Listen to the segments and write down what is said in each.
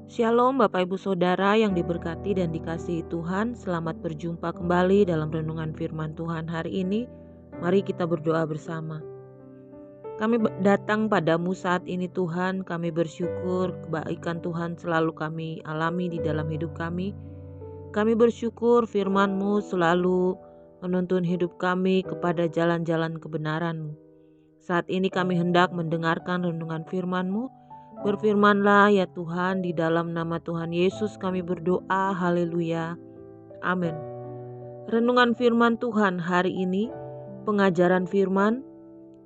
Shalom Bapak Ibu Saudara yang diberkati dan dikasihi Tuhan. Selamat berjumpa kembali dalam renungan firman Tuhan hari ini. Mari kita berdoa bersama. Kami datang padamu saat ini Tuhan. Kami bersyukur kebaikan Tuhan selalu kami alami di dalam hidup kami. Kami bersyukur firman-Mu selalu menuntun hidup kami kepada jalan-jalan kebenaran-Mu. Saat ini kami hendak mendengarkan renungan firman-Mu. Berfirmanlah ya Tuhan, di dalam nama Tuhan Yesus kami berdoa, haleluya, amin. Renungan firman Tuhan hari ini, pengajaran firman,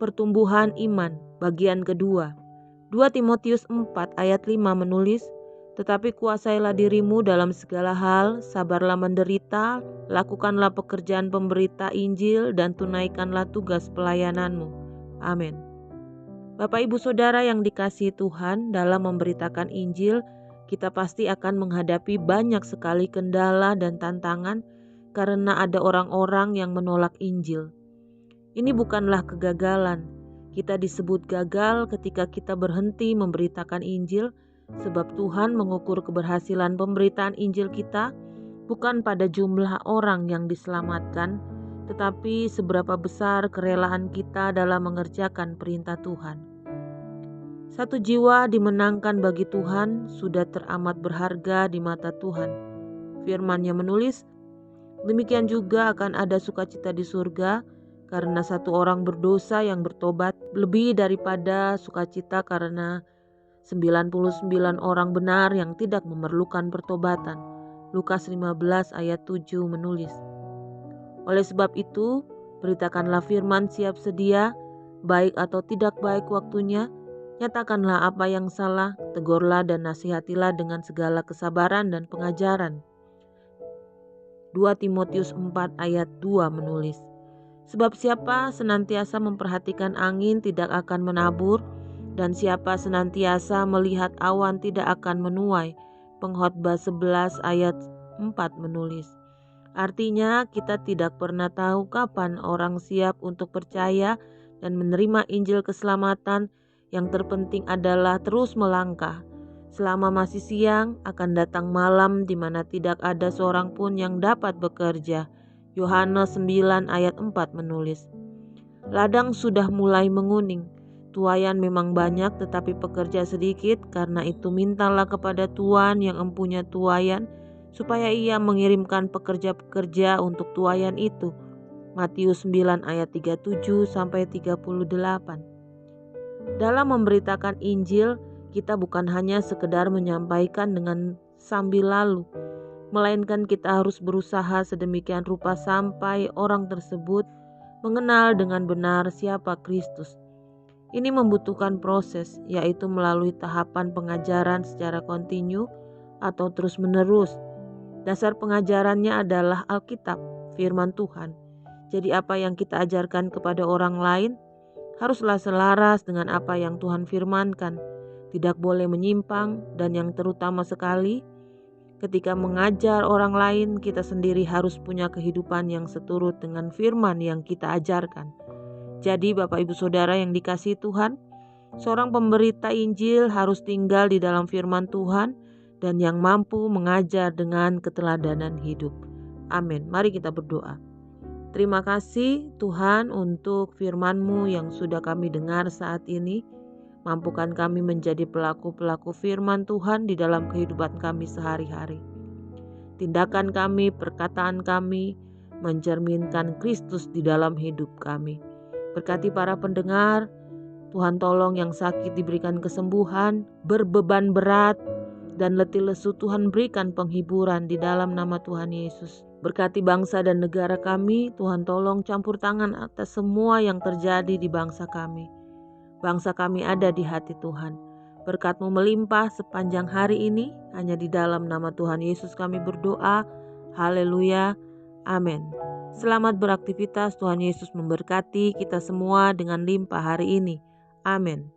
pertumbuhan iman, bagian kedua. 2 Timotius 4 ayat 5 menulis, tetapi kuasailah dirimu dalam segala hal, sabarlah menderita, lakukanlah pekerjaan pemberita Injil dan tunaikanlah tugas pelayananmu. Amin. Bapak Ibu Saudara yang dikasihi Tuhan, dalam memberitakan Injil, kita pasti akan menghadapi banyak sekali kendala dan tantangan karena ada orang-orang yang menolak Injil. Ini bukanlah kegagalan. Kita disebut gagal ketika kita berhenti memberitakan Injil, sebab Tuhan mengukur keberhasilan pemberitaan Injil kita bukan pada jumlah orang yang diselamatkan, tetapi seberapa besar kerelaan kita dalam mengerjakan perintah Tuhan. Satu jiwa dimenangkan bagi Tuhan sudah teramat berharga di mata Tuhan. Firman-Nya menulis, demikian juga akan ada sukacita di surga karena satu orang berdosa yang bertobat, lebih daripada sukacita karena 99 orang benar yang tidak memerlukan pertobatan. Lukas 15 ayat 7 menulis. Oleh sebab itu, beritakanlah firman siap sedia, baik atau tidak baik waktunya, nyatakanlah apa yang salah, tegurlah dan nasihatilah dengan segala kesabaran dan pengajaran. 2 Timotius 4 ayat 2 menulis, sebab siapa senantiasa memperhatikan angin tidak akan menabur, dan siapa senantiasa melihat awan tidak akan menuai. Pengkhotbah 11 ayat 4 menulis. Artinya kita tidak pernah tahu kapan orang siap untuk percaya dan menerima Injil keselamatan. Yang terpenting adalah terus melangkah. Selama masih siang akan datang malam di mana tidak ada seorang pun yang dapat bekerja. Yohanes 9 ayat 4 menulis. Ladang sudah mulai menguning. Tuayan memang banyak tetapi pekerja sedikit, karena itu mintalah kepada Tuhan yang empunya tuayan supaya ia mengirimkan pekerja-pekerja untuk tuayan itu. Matius 9 ayat 37 sampai 38. Dalam memberitakan Injil, kita bukan hanya sekedar menyampaikan dengan sambil lalu, melainkan kita harus berusaha sedemikian rupa sampai orang tersebut mengenal dengan benar siapa Kristus. Ini membutuhkan proses, yaitu melalui tahapan pengajaran secara kontinu atau terus-menerus. Dasar pengajarannya adalah Alkitab, firman Tuhan. Jadi apa yang kita ajarkan kepada orang lain haruslah selaras dengan apa yang Tuhan firmankan. Tidak boleh menyimpang, dan yang terutama sekali, ketika mengajar orang lain, kita sendiri harus punya kehidupan yang seturut dengan firman yang kita ajarkan. Jadi Bapak Ibu Saudara yang dikasihi Tuhan, seorang pemberita Injil harus tinggal di dalam firman Tuhan dan yang mampu mengajar dengan keteladanan hidup. Amin. Mari kita berdoa. Terima kasih Tuhan untuk firman-Mu yang sudah kami dengar saat ini. Mampukan kami menjadi pelaku-pelaku firman Tuhan di dalam kehidupan kami sehari-hari. Tindakan kami, perkataan kami mencerminkan Kristus di dalam hidup kami. Berkati para pendengar, Tuhan tolong yang sakit diberikan kesembuhan, berbeban berat dan letih lesu Tuhan berikan penghiburan di dalam nama Tuhan Yesus. Berkati bangsa dan negara kami, Tuhan tolong campur tangan atas semua yang terjadi di bangsa kami. Bangsa kami ada di hati Tuhan. Berkat-Mu melimpah sepanjang hari ini, hanya di dalam nama Tuhan Yesus kami berdoa. Haleluya, amin. Selamat beraktivitas, Tuhan Yesus memberkati kita semua dengan limpah hari ini. Amin.